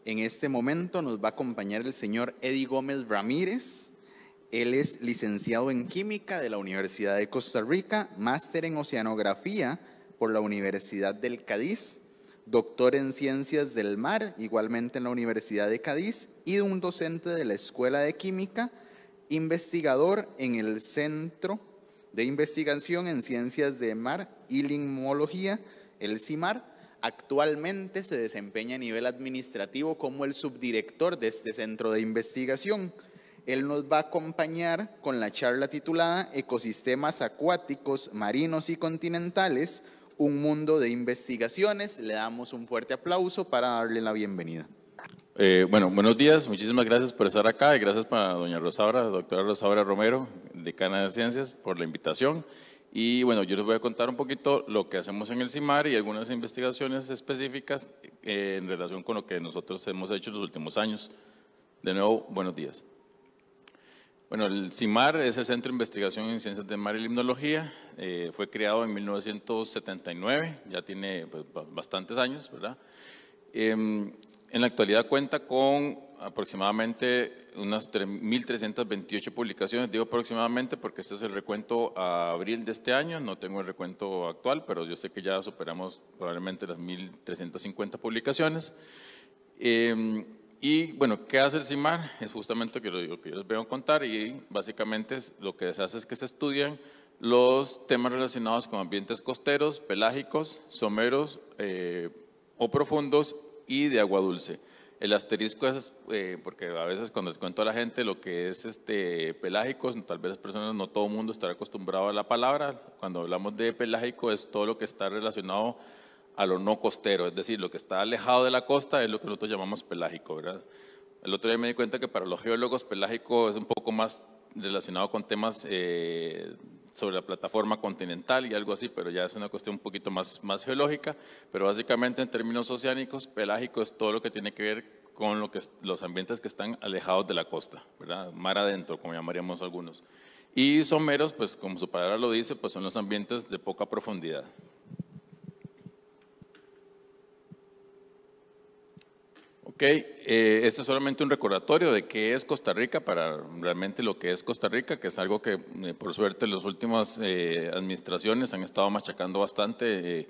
En este momento nos va a acompañar el señor Eddie Gómez Ramírez. Él es licenciado en Química de la Universidad de Costa Rica, máster en Oceanografía por la Universidad del Cádiz, doctor en Ciencias del Mar, igualmente en la Universidad de Cádiz, y un docente de la Escuela de Química, investigador en el Centro de Investigación en Ciencias de Mar y Limnología, el CIMAR. Actualmente se desempeña a nivel administrativo como el subdirector de este centro de investigación. Él nos va a acompañar con la charla titulada Ecosistemas acuáticos, marinos y continentales, un mundo de investigaciones. Le damos un fuerte aplauso para darle la bienvenida. Bueno, buenos días, muchísimas gracias por estar acá y gracias para doña Rosaura, doctora Rosaura Romero, decana de Ciencias, por la invitación. Y bueno, yo les voy a contar un poquito lo que hacemos en el CIMAR y algunas investigaciones específicas en relación con lo que nosotros hemos hecho en los últimos años. De nuevo, buenos días. Bueno, el CIMAR es el Centro de Investigación en Ciencias del Mar y Limnología. Fue creado en 1979, ya tiene pues, bastantes años, ¿verdad? En la actualidad cuenta con aproximadamente unas 1.328 publicaciones. Digo aproximadamente porque este es el recuento a abril de este año, no tengo el recuento actual, pero yo sé que ya superamos probablemente las 1.350 publicaciones. Y bueno, ¿qué hace el CIMAR? Es justamente lo que yo les voy a contar y básicamente lo que se hace es que se estudian los temas relacionados con ambientes costeros, pelágicos, someros o profundos y de agua dulce. El asterisco es porque a veces cuando les cuento a la gente lo que es pelágicos, tal vez las personas, no todo el mundo estará acostumbrado a la palabra. Cuando hablamos de pelágico es todo lo que está relacionado a lo no costero, es decir, lo que está alejado de la costa es lo que nosotros llamamos pelágico, ¿verdad? El otro día me di cuenta que para los geólogos pelágico es un poco más relacionado con temas sobre la plataforma continental y algo así, pero ya es una cuestión un poquito más geológica, pero básicamente en términos oceánicos, pelágico es todo lo que tiene que ver con los ambientes que están alejados de la costa, ¿verdad? Mar adentro, como llamaríamos algunos. Y someros, pues como su palabra lo dice, pues son los ambientes de poca profundidad. Ok, esto es solamente un recordatorio de qué es Costa Rica para realmente lo que es Costa Rica, que es algo que por suerte las últimas administraciones han estado machacando bastante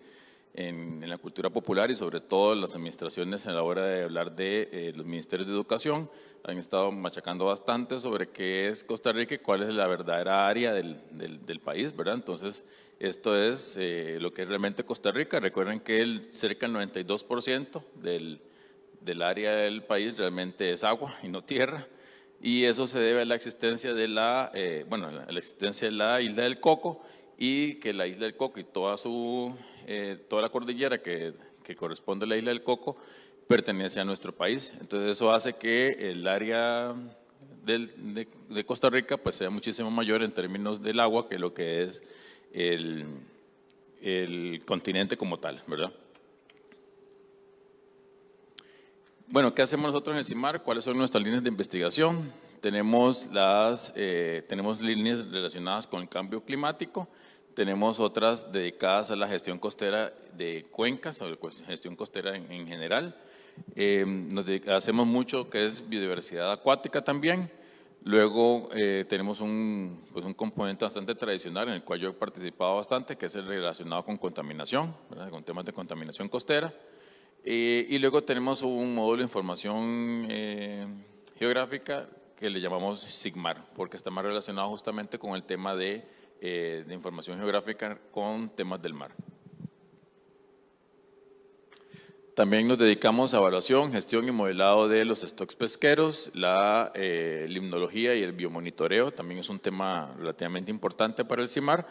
en la cultura popular y sobre todo las administraciones a la hora de hablar de los ministerios de educación han estado machacando bastante sobre qué es Costa Rica y cuál es la verdadera área del país, ¿verdad? Entonces, esto es lo que es realmente Costa Rica. Recuerden que cerca del 92% del área del país realmente es agua y no tierra, y eso se debe a la existencia de la existencia de la isla del Coco, y que la isla del Coco y toda la cordillera que corresponde a la isla del Coco pertenece a nuestro país. Entonces eso hace que el área de Costa Rica pues sea muchísimo mayor en términos del agua que lo que es el continente como tal, ¿verdad? Bueno, ¿qué hacemos nosotros en el CIMAR? ¿Cuáles son nuestras líneas de investigación? Tenemos líneas relacionadas con el cambio climático, tenemos otras dedicadas a la gestión costera de cuencas, o gestión costera en general. Hacemos mucho que es biodiversidad acuática también. Luego tenemos un componente bastante tradicional en el cual yo he participado bastante, que es el relacionado con contaminación, ¿verdad? Con temas de contaminación costera. Y luego tenemos un módulo de información geográfica que le llamamos SIGMAR, porque está más relacionado justamente con el tema de información geográfica con temas del mar. También nos dedicamos a evaluación, gestión y modelado de los stocks pesqueros, la limnología y el biomonitoreo, también es un tema relativamente importante para el CIMAR.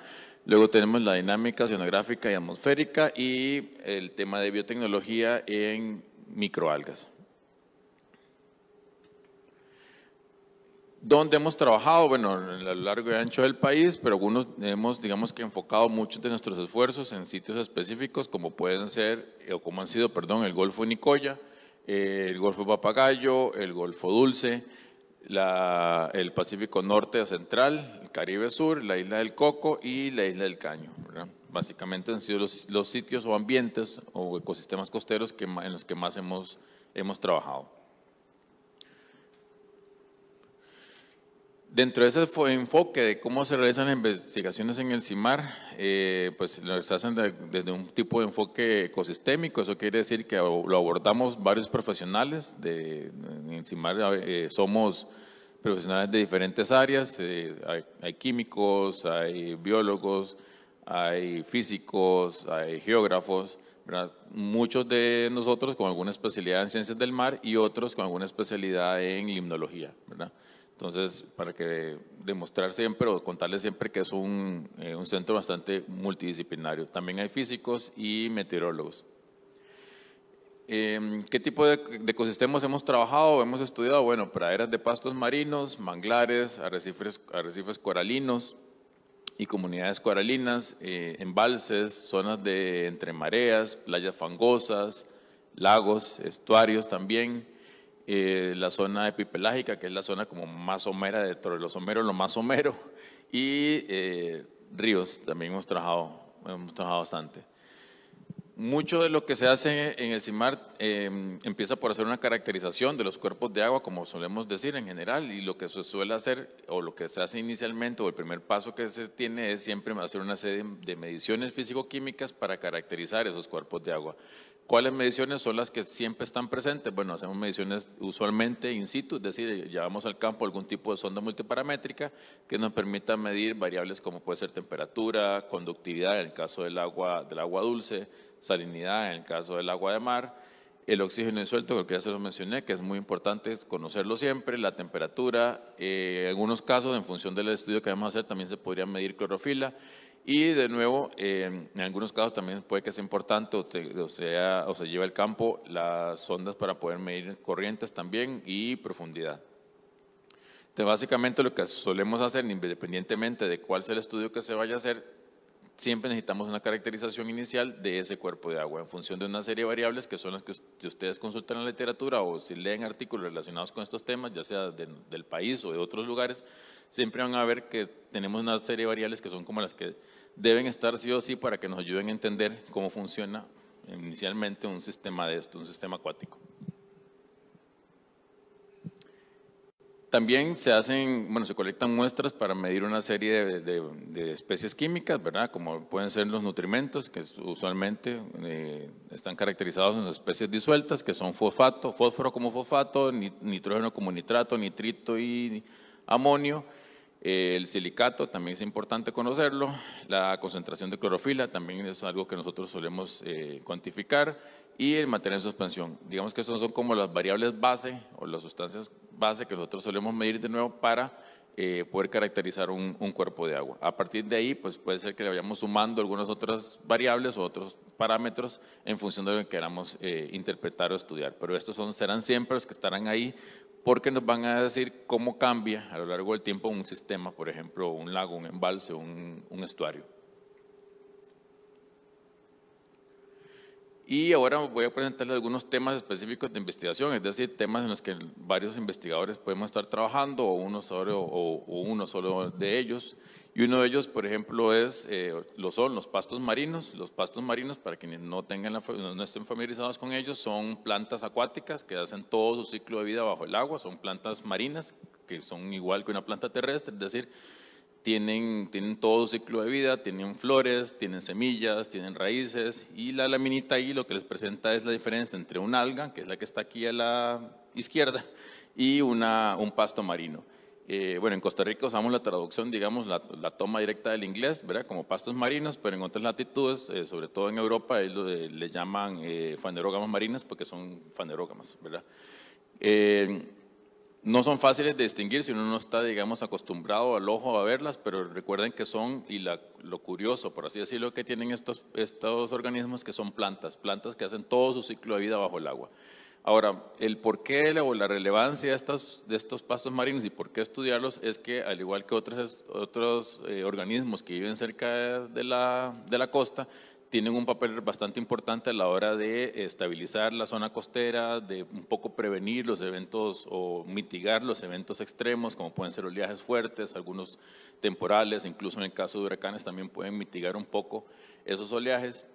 Luego tenemos la dinámica oceanográfica y atmosférica y el tema de biotecnología en microalgas. ¿Dónde hemos trabajado? Bueno, a lo largo y ancho del país, pero algunos hemos, digamos que enfocado muchos de nuestros esfuerzos en sitios específicos como pueden ser, o como han sido, perdón, el Golfo de Nicoya, el Golfo de Papagayo, el Golfo Dulce, el Pacífico Norte Central, el Caribe Sur, la Isla del Coco y la Isla del Caño, ¿verdad? Básicamente han sido los sitios o ambientes o ecosistemas costeros en los que más hemos trabajado. Dentro de ese enfoque de cómo se realizan las investigaciones en el CIMAR, pues se hacen desde un tipo de enfoque ecosistémico. Eso quiere decir que lo abordamos varios profesionales. En el CIMAR somos profesionales de diferentes áreas. Hay químicos, hay biólogos, hay físicos, hay geógrafos, ¿verdad? Muchos de nosotros con alguna especialidad en ciencias del mar y otros con alguna especialidad en limnología, ¿verdad? Entonces, para que demostrar siempre o contarles siempre que es un centro bastante multidisciplinario. También hay físicos y meteorólogos. ¿Qué tipo de ecosistemas hemos trabajado o hemos estudiado? Bueno, praderas de pastos marinos, manglares, arrecifes coralinos y comunidades coralinas, embalses, zonas de entre mareas, playas fangosas, lagos, estuarios también. La zona epipelágica, que es la zona como más somera, dentro de los someros, lo más somero, y ríos, también hemos trabajado bastante. Mucho de lo que se hace en el CIMAR empieza por hacer una caracterización de los cuerpos de agua, como solemos decir en general, y lo que se suele hacer, o lo que se hace inicialmente, o el primer paso que se tiene es siempre hacer una serie de mediciones físico-químicas para caracterizar esos cuerpos de agua. ¿Cuáles mediciones son las que siempre están presentes? Bueno, hacemos mediciones usualmente in situ, es decir, llevamos al campo algún tipo de sonda multiparamétrica que nos permita medir variables como puede ser temperatura, conductividad en el caso del agua dulce, salinidad en el caso del agua de mar, el oxígeno disuelto, que ya se lo mencioné, que es muy importante conocerlo siempre, la temperatura, en algunos casos, en función del estudio que vamos a hacer, también se podría medir clorofila. Y de nuevo, en algunos casos también puede que sea importante o se lleve al campo las sondas para poder medir corrientes también y profundidad. Entonces, básicamente lo que solemos hacer, independientemente de cuál sea el estudio que se vaya a hacer, siempre necesitamos una caracterización inicial de ese cuerpo de agua en función de una serie de variables que son las que si ustedes consultan en la literatura o si leen artículos relacionados con estos temas, ya sea del país o de otros lugares, siempre van a ver que tenemos una serie de variables que son como las que deben estar sí o sí para que nos ayuden a entender cómo funciona inicialmente un sistema de esto, un sistema acuático. También se colectan muestras para medir una serie de especies químicas, ¿verdad? Como pueden ser los nutrimentos, que usualmente están caracterizados en especies disueltas, que son fósforo como fosfato, nitrógeno como nitrato, nitrito y amonio. El silicato también es importante conocerlo, la concentración de clorofila también es algo que nosotros solemos cuantificar, y el material en suspensión. Digamos que esas son como las variables base o las sustancias base que nosotros solemos medir de nuevo para poder caracterizar un cuerpo de agua. A partir de ahí, pues puede ser que le vayamos sumando algunas otras variables o otros parámetros en función de lo que queramos interpretar o estudiar, pero estos serán siempre los que estarán ahí porque nos van a decir cómo cambia a lo largo del tiempo un sistema, por ejemplo, un lago, un embalse, un estuario. Y ahora voy a presentarles algunos temas específicos de investigación, es decir, temas en los que varios investigadores podemos estar trabajando o uno solo de ellos. Y uno de ellos, por ejemplo, son los pastos marinos. Los pastos marinos, para quienes no estén familiarizados con ellos, son plantas acuáticas que hacen todo su ciclo de vida bajo el agua. Son plantas marinas que son igual que una planta terrestre, es decir, tienen todo su ciclo de vida, tienen flores, tienen semillas, tienen raíces, y la laminita ahí lo que les presenta es la diferencia entre un alga, que es la que está aquí a la izquierda, y un pasto marino. Bueno, en Costa Rica usamos la traducción, digamos, la toma directa del inglés, ¿verdad? Como pastos marinos, pero en otras latitudes, sobre todo en Europa, le llaman fanerógamas marinas porque son fanerógamas, ¿verdad? No son fáciles de distinguir si uno no está, digamos, acostumbrado al ojo a verlas, pero recuerden que son, y lo curioso, por así decirlo, que tienen estos organismos que son plantas que hacen todo su ciclo de vida bajo el agua. Ahora, el porqué o la relevancia de estos pastos marinos y por qué estudiarlos es que, al igual que otros organismos que viven cerca de la costa, tienen un papel bastante importante a la hora de estabilizar la zona costera, de un poco prevenir los eventos o mitigar los eventos extremos, como pueden ser oleajes fuertes, algunos temporales, incluso en el caso de huracanes también pueden mitigar un poco esos oleajes.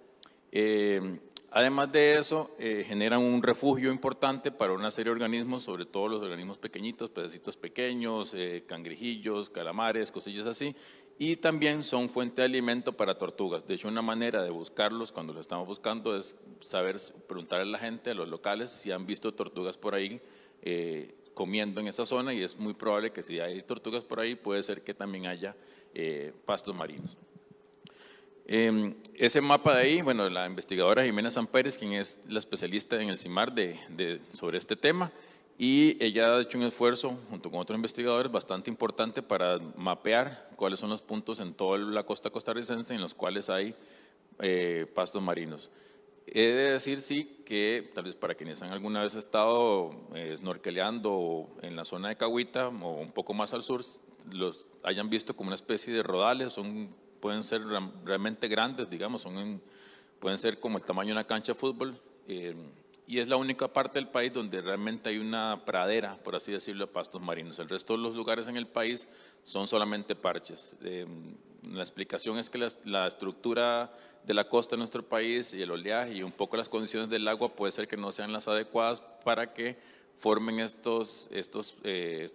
Además de eso, generan un refugio importante para una serie de organismos, sobre todo los organismos pequeñitos, pececitos pequeños, cangrejillos, calamares, cosillas así, y también son fuente de alimento para tortugas. De hecho, una manera de buscarlos cuando los estamos buscando es preguntarle a la gente, a los locales, si han visto tortugas por ahí comiendo en esa zona, y es muy probable que si hay tortugas por ahí, puede ser que también haya pastos marinos. Ese mapa de ahí, bueno, la investigadora Jimena Sampérez, quien es la especialista en el CIMAR sobre este tema, y ella ha hecho un esfuerzo junto con otros investigadores bastante importante para mapear cuáles son los puntos en toda la costa costarricense en los cuales hay pastos marinos. He de decir, sí, que tal vez para quienes han alguna vez estado snorkeleando en la zona de Cahuita o un poco más al sur, los hayan visto como una especie de rodales, pueden ser realmente grandes, digamos, pueden ser como el tamaño de una cancha de fútbol, y es la única parte del país donde realmente hay una pradera, por así decirlo, de pastos marinos. El resto de los lugares en el país son solamente parches. La explicación es que la estructura de la costa de nuestro país y el oleaje y un poco las condiciones del agua puede ser que no sean las adecuadas para que formen estos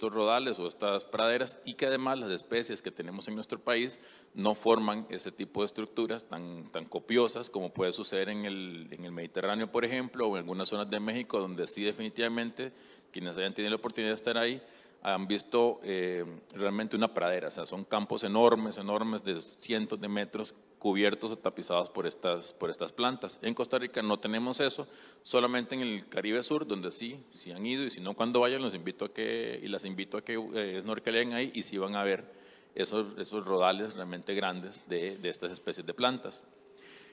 rodales o estas praderas, y que además las especies que tenemos en nuestro país no forman ese tipo de estructuras tan copiosas como puede suceder en el Mediterráneo, por ejemplo, o en algunas zonas de México, donde sí definitivamente quienes hayan tenido la oportunidad de estar ahí han visto realmente una pradera. O sea, son campos enormes de cientos de metros cubiertos o tapizados por estas plantas. En Costa Rica no tenemos eso, solamente en el Caribe Sur, donde sí han ido, y si no, cuando vayan las invito a que snorkeleen ahí, y sí van a ver esos rodales realmente grandes de estas especies de plantas.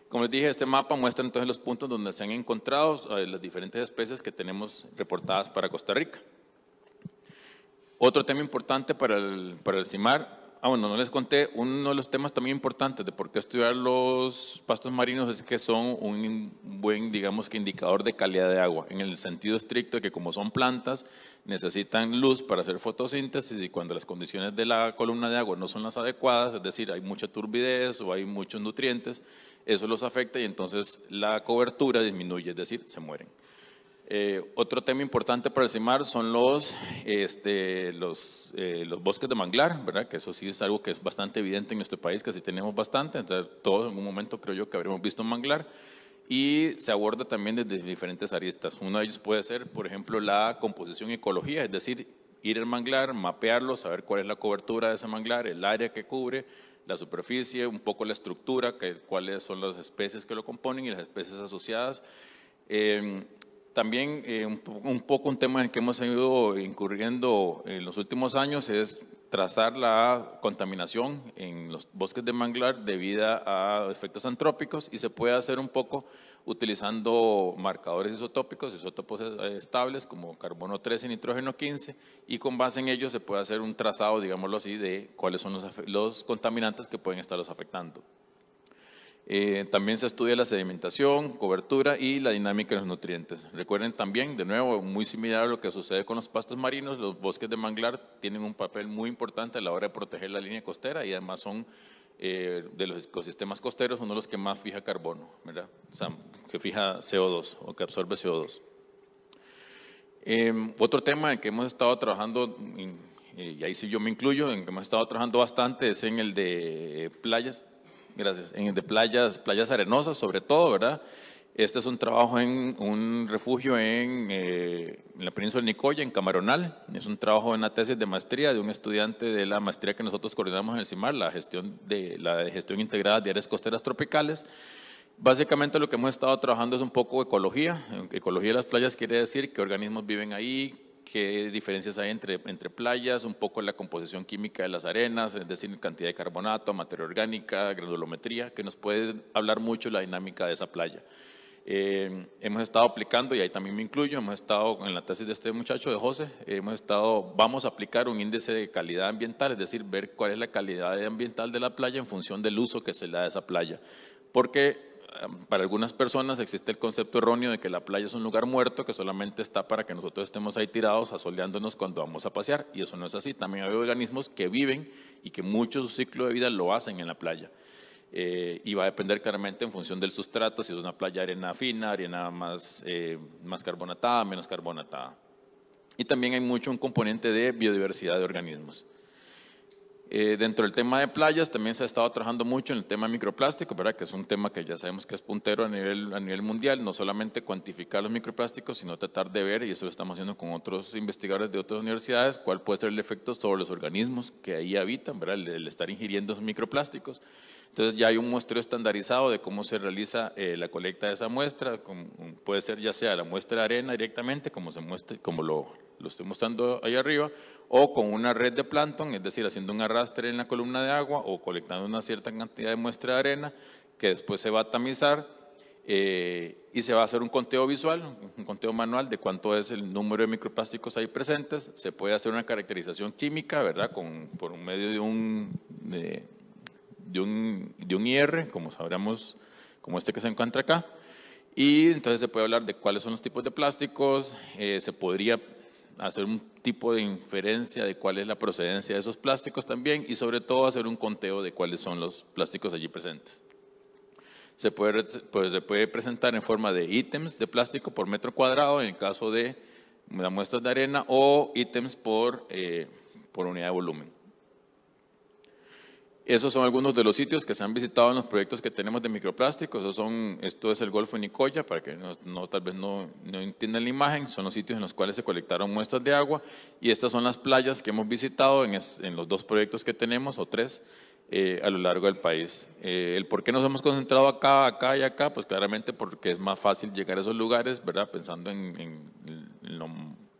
Como les dije, este mapa muestra entonces los puntos donde se han encontrado las diferentes especies que tenemos reportadas para Costa Rica. Otro tema importante para el CIMAR, bueno, no les conté, uno de los temas también importantes de por qué estudiar los pastos marinos es que son un buen, digamos que indicador de calidad de agua, en el sentido estricto de que como son plantas, necesitan luz para hacer fotosíntesis, y cuando las condiciones de la columna de agua no son las adecuadas, es decir, hay mucha turbidez o hay muchos nutrientes, eso los afecta y entonces la cobertura disminuye, es decir, se mueren. Otro tema importante para el CIMAR son los bosques de manglar, ¿verdad? Que eso sí es algo que es bastante evidente en nuestro país, que sí tenemos bastante, entonces todos en algún momento creo yo que habremos visto un manglar, y se aborda también desde diferentes aristas. Uno de ellos puede ser, por ejemplo, la composición y ecología, es decir, ir al manglar, mapearlo, saber cuál es la cobertura de ese manglar, el área que cubre, la superficie, un poco la estructura, cuáles son las especies que lo componen y las especies asociadas. También un poco un tema en el que hemos ido incurriendo en los últimos años es trazar la contaminación en los bosques de manglar debido a efectos antrópicos, y se puede hacer un poco utilizando marcadores isótopos estables como carbono 13 y nitrógeno 15, y con base en ello se puede hacer un trazado, digámoslo así, de cuáles son los contaminantes que pueden estarlos afectando. También se estudia la sedimentación, cobertura y la dinámica de los nutrientes. Recuerden también, de nuevo, muy similar a lo que sucede con los pastos marinos, los bosques de manglar tienen un papel muy importante a la hora de proteger la línea costera, y además son de los ecosistemas costeros uno de los que más fija carbono, ¿verdad? O sea, que fija CO2 o que absorbe CO2. Otro tema en que hemos estado trabajando, y ahí sí yo me incluyo, en que hemos estado trabajando bastante, es en el de playas. Gracias. En el de playas arenosas sobre todo, ¿verdad? Este es un trabajo en un refugio en la península de Nicoya, en Camaronal. Es un trabajo en una tesis de maestría de un estudiante de la maestría que nosotros coordinamos en el CIMAR, la gestión integrada de áreas costeras tropicales. Básicamente lo que hemos estado trabajando es un poco ecología. Ecología de las playas quiere decir qué organismos viven ahí, qué diferencias hay entre playas, un poco la composición química de las arenas, es decir, cantidad de carbonato, materia orgánica, granulometría, que nos puede hablar mucho de la dinámica de esa playa. Hemos estado aplicando, y ahí también me incluyo, hemos estado en la tesis de este muchacho, de José, vamos a aplicar un índice de calidad ambiental, es decir, ver cuál es la calidad ambiental de la playa en función del uso que se le da a esa playa. Porque para algunas personas existe el concepto erróneo de que la playa es un lugar muerto que solamente está para que nosotros estemos ahí tirados asoleándonos cuando vamos a pasear, y eso no es así. También hay organismos que viven y que mucho su ciclo de vida lo hacen en la playa. y va a depender claramente en función del sustrato, si es una playa de arena fina, arena más carbonatada, menos carbonatada. Y también hay mucho un componente de biodiversidad de organismos. Dentro del tema de playas también se ha estado trabajando mucho en el tema de microplásticos, ¿verdad? Que es un tema que ya sabemos que es puntero a nivel mundial, no solamente cuantificar los microplásticos, sino tratar de ver, y eso lo estamos haciendo con otros investigadores de otras universidades, cuál puede ser el efecto sobre los organismos que ahí habitan, ¿verdad? El estar ingiriendo esos microplásticos. Entonces ya hay un muestreo estandarizado de cómo se realiza la colecta de esa muestra, puede ser ya sea la muestra de arena directamente, como lo estoy mostrando ahí arriba, o con una red de plancton, es decir, haciendo un arrastre en la columna de agua o colectando una cierta cantidad de muestra de arena que después se va a tamizar y se va a hacer un conteo visual, un conteo manual de cuánto es el número de microplásticos ahí presentes. Se puede hacer una caracterización química, ¿verdad? Por un medio de un IR, como sabremos, como este que se encuentra acá. Y entonces se puede hablar de cuáles son los tipos de plásticos, se podría hacer un tipo de inferencia de cuál es la procedencia de esos plásticos también y sobre todo hacer un conteo de cuáles son los plásticos allí presentes. Se puede presentar en forma de ítems de plástico por metro cuadrado en el caso de las muestras de arena o ítems por unidad de volumen. Esos son algunos de los sitios que se han visitado en los proyectos que tenemos de microplásticos. Esto es el Golfo de Nicoya, para que tal vez no entiendan la imagen. Son los sitios en los cuales se colectaron muestras de agua. Y estas son las playas que hemos visitado en los 2 proyectos que tenemos, o 3, a lo largo del país. El por qué nos hemos concentrado acá y acá, pues claramente porque es más fácil llegar a esos lugares, ¿verdad? Pensando en lo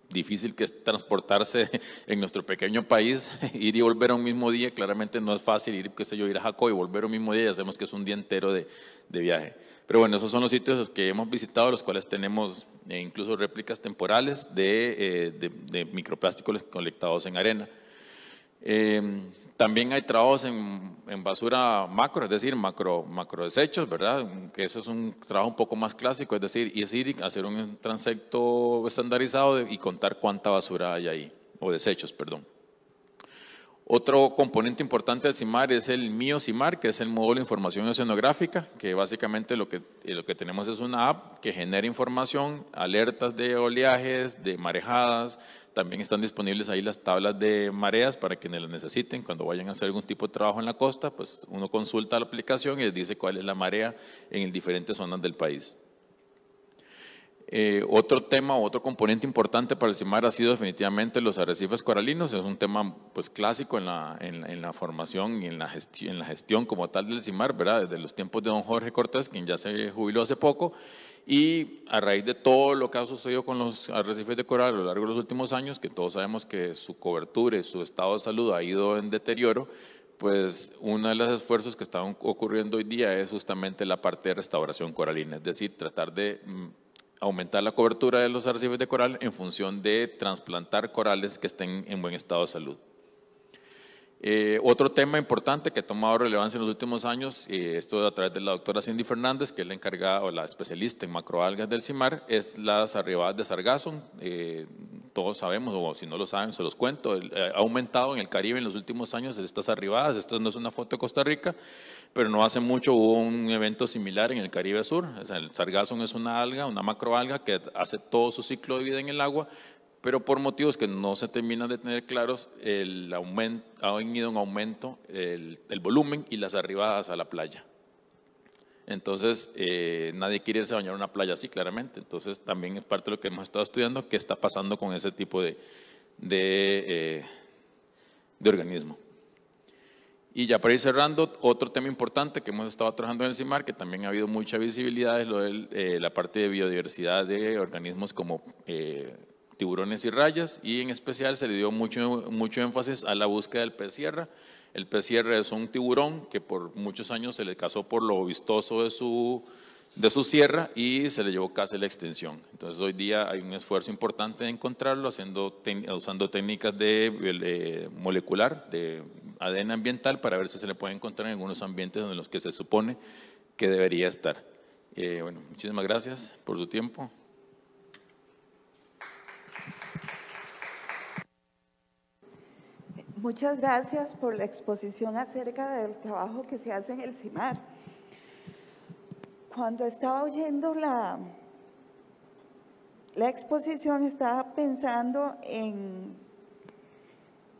difícil que es transportarse en nuestro pequeño país, ir y volver a un mismo día, claramente no es fácil ir a Jacó y volver a un mismo día, ya sabemos que es un día entero de viaje. Pero bueno, esos son los sitios que hemos visitado, los cuales tenemos incluso réplicas temporales de microplásticos colectados en arena. También hay trabajos en basura macro, es decir, macro desechos, ¿verdad? Que eso es un trabajo un poco más clásico, es decir, hacer un transecto estandarizado y contar cuánta basura hay ahí, o desechos, perdón. Otro componente importante del CIMAR es el MIO-CIMAR, que es el módulo de información oceanográfica, que básicamente lo que tenemos es una app que genera información, alertas de oleajes, de marejadas. También están disponibles ahí las tablas de mareas para quienes las necesiten. Cuando vayan a hacer algún tipo de trabajo en la costa, pues uno consulta la aplicación y les dice cuál es la marea en diferentes zonas del país. Otro tema, otro componente importante para el CIMAR ha sido definitivamente los arrecifes coralinos. Es un tema pues clásico en la formación y en la gestión como tal del CIMAR, ¿verdad? Desde los tiempos de don Jorge Cortés, quien ya se jubiló hace poco, y a raíz de todo lo que ha sucedido con los arrecifes de coral a lo largo de los últimos años, que todos sabemos que su cobertura y su estado de salud ha ido en deterioro, pues uno de los esfuerzos que están ocurriendo hoy día es justamente la parte de restauración coralina, es decir, tratar de aumentar la cobertura de los arrecifes de coral en función de trasplantar corales que estén en buen estado de salud. Otro tema importante que ha tomado relevancia en los últimos años, esto a través de la doctora Cindy Fernández, que es la encargada o la especialista en macroalgas del CIMAR, es las arribadas de sargazo. Todos sabemos, o si no lo saben, se los cuento, ha aumentado en el Caribe en los últimos años estas arribadas. Esta no es una foto de Costa Rica, pero no hace mucho hubo un evento similar en el Caribe Sur. O sea, el sargazo es una alga, una macroalga que hace todo su ciclo de vida en el agua, pero por motivos que no se terminan de tener claros, ha venido en aumento el volumen y las arribadas a la playa. Entonces, nadie quiere irse a bañar a una playa así, claramente. Entonces, también es parte de lo que hemos estado estudiando, qué está pasando con ese tipo de organismo. Y ya para ir cerrando, otro tema importante que hemos estado trabajando en el CIMAR, que también ha habido mucha visibilidad, es lo de la parte de biodiversidad de organismos como tiburones y rayas, y en especial se le dio mucho énfasis a la búsqueda del pez sierra. El pez sierra es un tiburón que por muchos años se le cazó por lo vistoso de su sierra y se le llevó casi a la extinción. Entonces hoy día hay un esfuerzo importante de encontrarlo usando técnicas de molecular, de ADN ambiental, para ver si se le puede encontrar en algunos ambientes en los que se supone que debería estar. Bueno, muchísimas gracias por su tiempo. Muchas gracias por la exposición acerca del trabajo que se hace en el CIMAR. Cuando estaba oyendo la exposición, estaba pensando en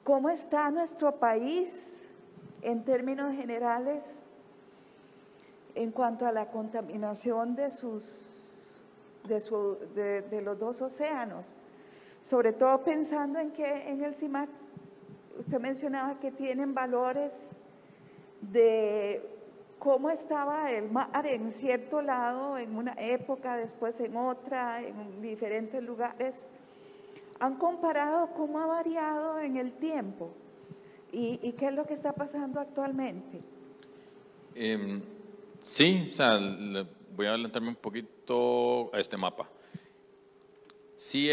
cómo está nuestro país en términos generales en cuanto a la contaminación de los dos océanos. Sobre todo pensando en que en el CIMAR, usted mencionaba que tienen valores de cómo estaba el mar en cierto lado, en una época, después en otra, en diferentes lugares. ¿Han comparado cómo ha variado en el tiempo? ¿Y qué es lo que está pasando actualmente? Sí, o sea, voy a adelantarme un poquito a este mapa. Sí,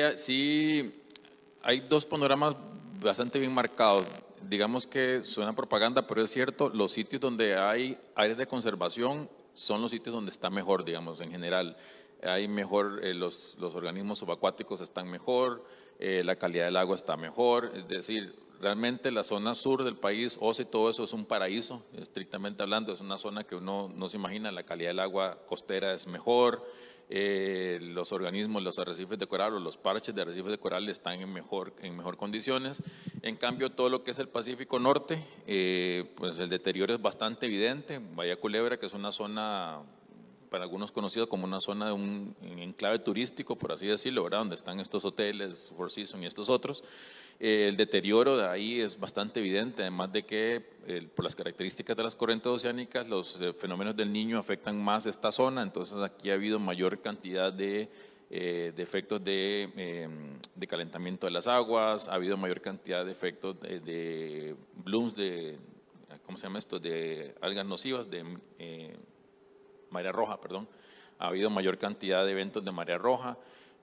hay dos panoramas bastante bien marcados. Digamos que suena propaganda, pero es cierto, los sitios donde hay áreas de conservación son los sitios donde está mejor, digamos, en general. Hay mejor, los organismos subacuáticos están mejor, la calidad del agua está mejor, es decir, realmente la zona sur del país, Osa y todo eso es un paraíso, estrictamente hablando, es una zona que uno no se imagina, la calidad del agua costera es mejor, los organismos, los arrecifes de coral o los parches de arrecifes de coral están en mejor condiciones. En cambio, todo lo que es el Pacífico Norte, pues el deterioro es bastante evidente. Bahía Culebra, que es una zona para algunos conocida como una zona de un enclave turístico, por así decirlo, ¿verdad? Donde están estos hoteles, Four Seasons y estos otros. El deterioro de ahí es bastante evidente, además de que por las características de las corrientes oceánicas, los fenómenos del Niño afectan más esta zona, entonces aquí ha habido mayor cantidad de efectos de calentamiento de las aguas, ha habido mayor cantidad de efectos de blooms de, ¿cómo se llama esto?, de algas nocivas, de marea roja, perdón. Ha habido mayor cantidad de eventos de marea roja.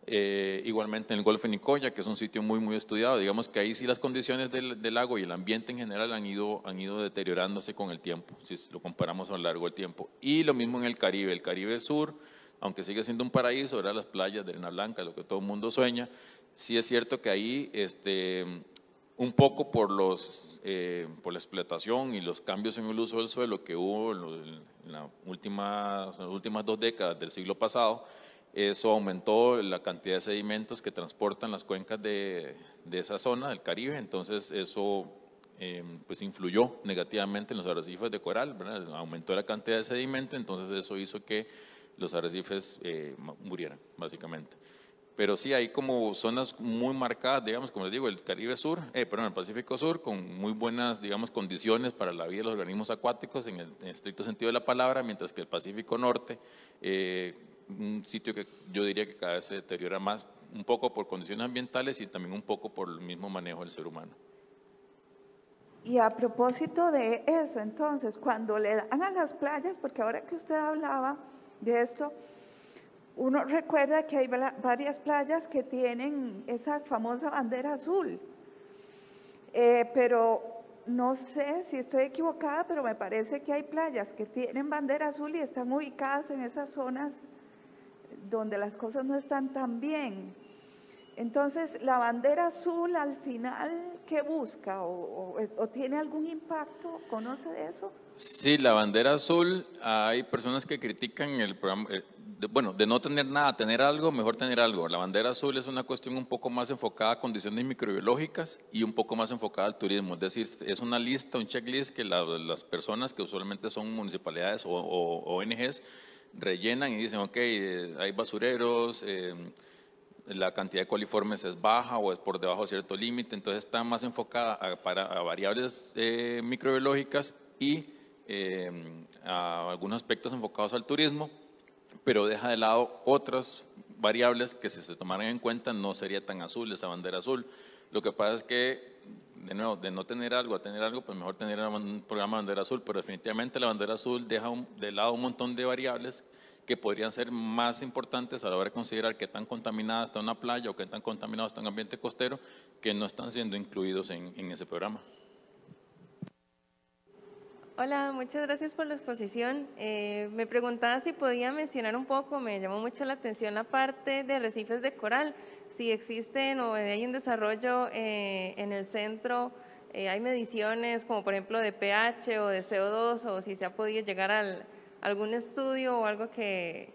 Igualmente en el Golfo de Nicoya, que es un sitio muy estudiado, digamos que ahí sí las condiciones del lago y el ambiente en general han ido deteriorándose con el tiempo, si lo comparamos a lo largo del tiempo. Y lo mismo en el Caribe Sur, aunque sigue siendo un paraíso, ¿verdad? Las playas de arena blanca, lo que todo el mundo sueña, sí es cierto que ahí un poco por la explotación y los cambios en el uso del suelo que hubo en las últimas 2 décadas del siglo pasado, eso aumentó la cantidad de sedimentos que transportan las cuencas de esa zona del Caribe, entonces eso pues influyó negativamente en los arrecifes de coral, ¿verdad? Aumentó la cantidad de sedimento, entonces eso hizo que los arrecifes murieran, básicamente. Pero sí hay como zonas muy marcadas, digamos, como les digo, el Caribe Sur, el Pacífico Sur, con muy buenas, digamos, condiciones para la vida de los organismos acuáticos en el estricto sentido de la palabra, mientras que el Pacífico Norte, un sitio que yo diría que cada vez se deteriora más, un poco por condiciones ambientales y también un poco por el mismo manejo del ser humano. Y a propósito de eso, entonces, cuando le dan a las playas, porque ahora que usted hablaba de esto, uno recuerda que hay varias playas que tienen esa famosa bandera azul, pero no sé si estoy equivocada, pero me parece que hay playas que tienen bandera azul y están ubicadas en esas zonas donde las cosas no están tan bien. Entonces, ¿la bandera azul al final qué busca o tiene algún impacto? ¿Conoce de eso? Sí, la bandera azul, hay personas que critican el programa, de no tener nada, tener algo, mejor tener algo. La bandera azul es una cuestión un poco más enfocada a condiciones microbiológicas y un poco más enfocada al turismo. Es decir, es una lista, un checklist que las personas que usualmente son municipalidades o ONGs rellenan y dicen, ok, hay basureros, la cantidad de coliformes es baja o es por debajo de cierto límite, entonces está más enfocada a variables microbiológicas y a algunos aspectos enfocados al turismo, pero deja de lado otras variables que si se tomaran en cuenta no sería tan azul esa bandera azul. Lo que pasa es que, de nuevo, de no tener algo a tener algo, pues mejor tener un programa de bandera azul, pero definitivamente la bandera azul deja de lado un montón de variables que podrían ser más importantes a la hora de considerar qué tan contaminada está una playa o qué tan contaminado está un ambiente costero, que no están siendo incluidos en ese programa. Hola, muchas gracias por la exposición. Me preguntaba si podía mencionar un poco, me llamó mucho la atención la parte de arrecifes de coral, si existen o hay un desarrollo en el centro ¿Hay mediciones como por ejemplo de pH o de CO2 o si se ha podido llegar a algún estudio o algo que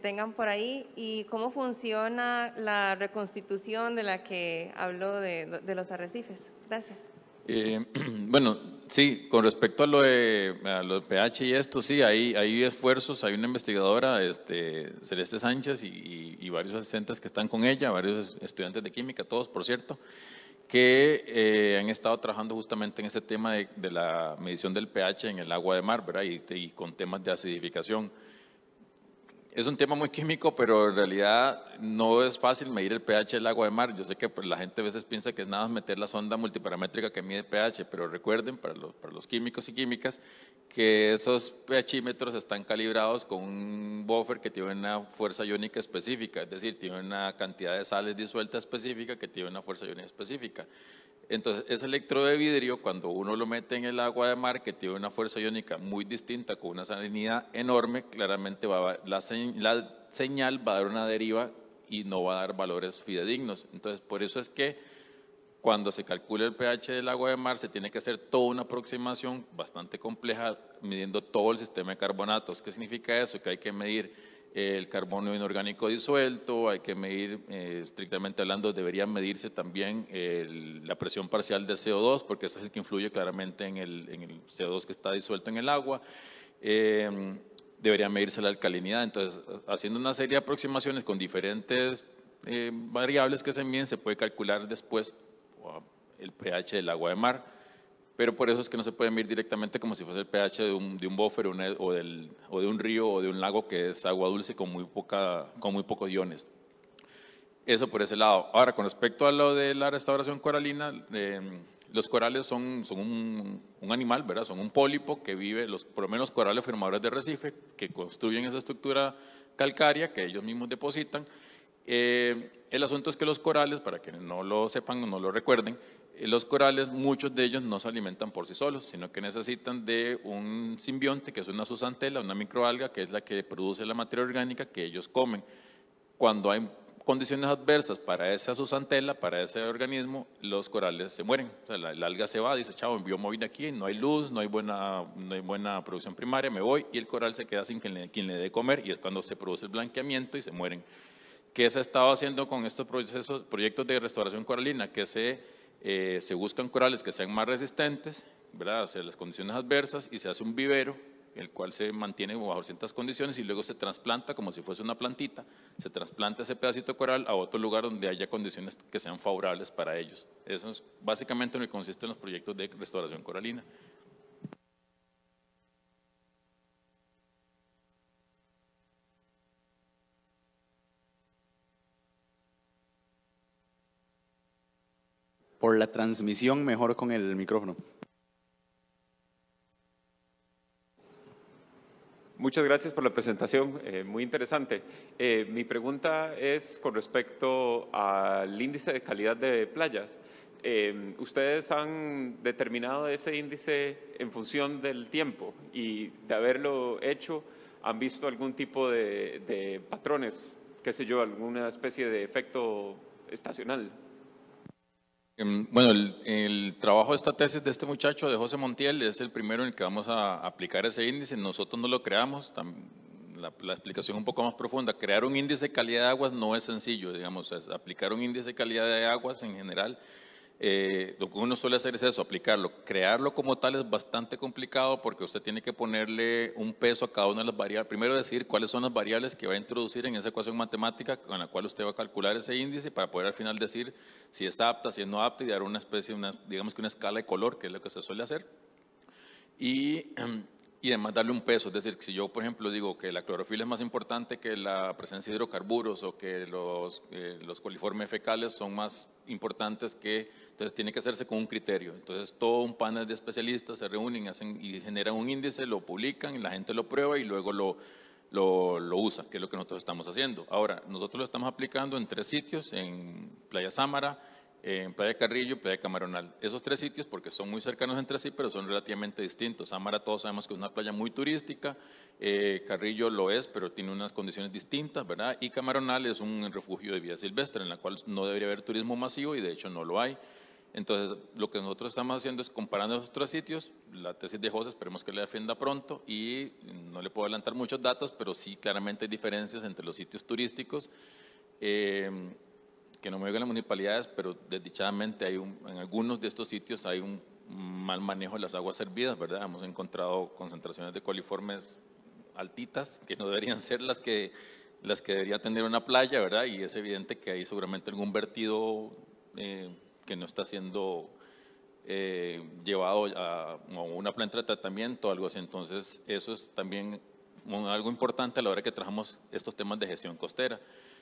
tengan por ahí? ¿Y cómo funciona la reconstitución de la que habló de los arrecifes? Gracias. Bueno, sí, con respecto a lo de pH y esto, sí, hay esfuerzos, hay una investigadora, Celeste Sánchez y varios asistentes que están con ella, varios estudiantes de química, todos por cierto, que han estado trabajando justamente en ese tema de la medición del pH en el agua de mar, ¿verdad? Y con temas de acidificación. Es un tema muy químico, pero en realidad no es fácil medir el pH del agua de mar. Yo sé que pues, la gente a veces piensa que es nada más meter la sonda multiparamétrica que mide pH, pero recuerden, para los químicos y químicas, que esos pHímetros están calibrados con un buffer que tiene una fuerza iónica específica, es decir, tiene una cantidad de sales disueltas específica que tiene una fuerza iónica específica. Entonces, ese electrodo de vidrio, cuando uno lo mete en el agua de mar, que tiene una fuerza iónica muy distinta, con una salinidad enorme, claramente la señal va a dar una deriva y no va a dar valores fidedignos. Entonces, por eso es que cuando se calcula el pH del agua de mar, se tiene que hacer toda una aproximación bastante compleja, midiendo todo el sistema de carbonatos. ¿Qué significa eso? Que hay que medir el carbono inorgánico disuelto, hay que medir, estrictamente hablando, debería medirse también la presión parcial de CO2, porque ese es el que influye claramente en el CO2 que está disuelto en el agua. Debería medirse la alcalinidad. Entonces, haciendo una serie de aproximaciones con diferentes variables que se miden, se puede calcular después el pH del agua de mar. Pero por eso es que no se puede medir directamente como si fuese el pH de un buffer o de un río o de un lago que es agua dulce con muy pocos iones. Eso por ese lado. Ahora, con respecto a lo de la restauración coralina, los corales son un animal, ¿verdad? Son un pólipo que vive, por lo menos corales formadores de arrecife, que construyen esa estructura calcárea que ellos mismos depositan. El asunto es que los corales, para quienes no lo sepan o no lo recuerden, los corales, muchos de ellos no se alimentan por sí solos, sino que necesitan de un simbionte, que es una zooxantel, una microalga, que es la que produce la materia orgánica que ellos comen. Cuando hay condiciones adversas para esa zooxantela, para ese organismo, los corales se mueren. O sea, la alga se va, dice, chao, yo me voy de aquí, no hay luz, no hay buena producción primaria, me voy, y el coral se queda sin quien le dé comer, y es cuando se produce el blanqueamiento y se mueren. ¿Qué se ha estado haciendo con estos proyectos de restauración coralina? Que se buscan corales que sean más resistentes, ¿verdad?, hacia las condiciones adversas, y se hace un vivero, el cual se mantiene bajo ciertas condiciones y luego se trasplanta como si fuese una plantita, se trasplanta ese pedacito de coral a otro lugar donde haya condiciones que sean favorables para ellos. Eso es básicamente lo que consisten los proyectos de restauración coralina. Por la transmisión, mejor con el micrófono. Muchas gracias por la presentación, muy interesante. Mi pregunta es con respecto al índice de calidad de playas. ¿Ustedes han determinado ese índice en función del tiempo? Y de haberlo hecho, ¿han visto algún tipo de patrones, qué sé yo, alguna especie de efecto estacional? Bueno, el trabajo de esta tesis de este muchacho, de José Montiel, es el primero en el que vamos a aplicar ese índice. Nosotros no lo creamos, la explicación es un poco más profunda. Crear un índice de calidad de aguas no es sencillo, digamos, aplicar un índice de calidad de aguas en general. Lo que uno suele hacer es eso, aplicarlo. Crearlo como tal es bastante complicado porque usted tiene que ponerle un peso a cada una de las variables. Primero decidir cuáles son las variables que va a introducir en esa ecuación matemática con la cual usted va a calcular ese índice para poder al final decir si es apta, si es no apta y dar una especie, digamos que una escala de color, que es lo que se suele hacer. Y además darle un peso, es decir, si yo por ejemplo digo que la clorofila es más importante que la presencia de hidrocarburos o que los coliformes fecales son más importantes entonces tiene que hacerse con un criterio. Entonces todo un panel de especialistas se reúnen y generan un índice, lo publican, la gente lo prueba y luego lo usa, que es lo que nosotros estamos haciendo. Ahora, nosotros lo estamos aplicando en 3 sitios, en Playa Sámara, en Playa Carrillo y Playa Camaronal. Esos 3 sitios, porque son muy cercanos entre sí, pero son relativamente distintos. Sámara todos sabemos que es una playa muy turística, Carrillo lo es, pero tiene unas condiciones distintas, ¿verdad? Y Camaronal es un refugio de vida silvestre, en la cual no debería haber turismo masivo y de hecho no lo hay. Entonces, lo que nosotros estamos haciendo es comparando los otros sitios. La tesis de José esperemos que la defienda pronto y no le puedo adelantar muchos datos, pero sí claramente hay diferencias entre los sitios turísticos, que no me digan las municipalidades, pero desdichadamente en algunos de estos sitios hay un mal manejo de las aguas servidas, ¿verdad? Hemos encontrado concentraciones de coliformes altitas, que no deberían ser las que debería tener una playa, ¿verdad? Y es evidente que hay seguramente algún vertido que no está siendo llevado a una planta de tratamiento o algo así. Entonces, eso es también algo importante a la hora que trabajamos estos temas de gestión costera.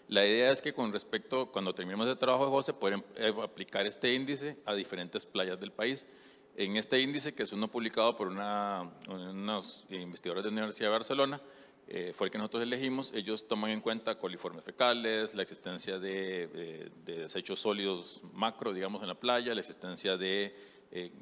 La idea es que cuando terminemos el trabajo de José, pueden aplicar este índice a diferentes playas del país. En este índice, que es uno publicado por unos investigadores de la Universidad de Barcelona, fue el que nosotros elegimos. Ellos toman en cuenta coliformes fecales, la existencia de desechos sólidos macro, digamos, en la playa, la existencia de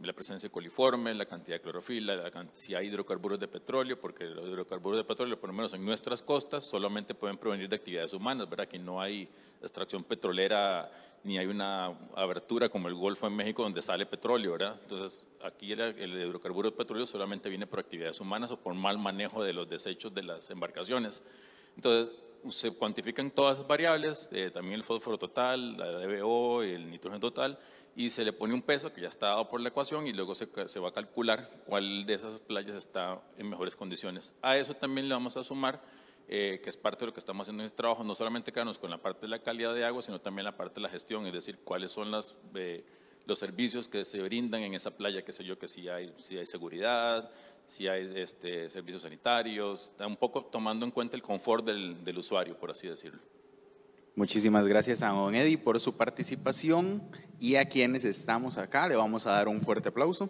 la presencia de coliformes, la cantidad de clorofila, si hay hidrocarburos de petróleo, porque los hidrocarburos de petróleo, por lo menos en nuestras costas, solamente pueden provenir de actividades humanas, ¿verdad? Aquí no hay extracción petrolera, ni hay una abertura como el Golfo en México donde sale petróleo, ¿verdad? Entonces, aquí el hidrocarburo de petróleo solamente viene por actividades humanas o por mal manejo de los desechos de las embarcaciones. Entonces, se cuantifican todas las variables, también el fósforo total, la DBO, el nitrógeno total, y se le pone un peso que ya está dado por la ecuación y luego se va a calcular cuál de esas playas está en mejores condiciones. A eso también le vamos a sumar, que es parte de lo que estamos haciendo en este trabajo, no solamente quedarnos con la parte de la calidad de agua, sino también la parte de la gestión, es decir, cuáles son los servicios que se brindan en esa playa, qué sé yo, que si hay seguridad, si hay servicios sanitarios, un poco tomando en cuenta el confort del usuario, por así decirlo. Muchísimas gracias a don Eddie por su participación y a quienes estamos acá le vamos a dar un fuerte aplauso.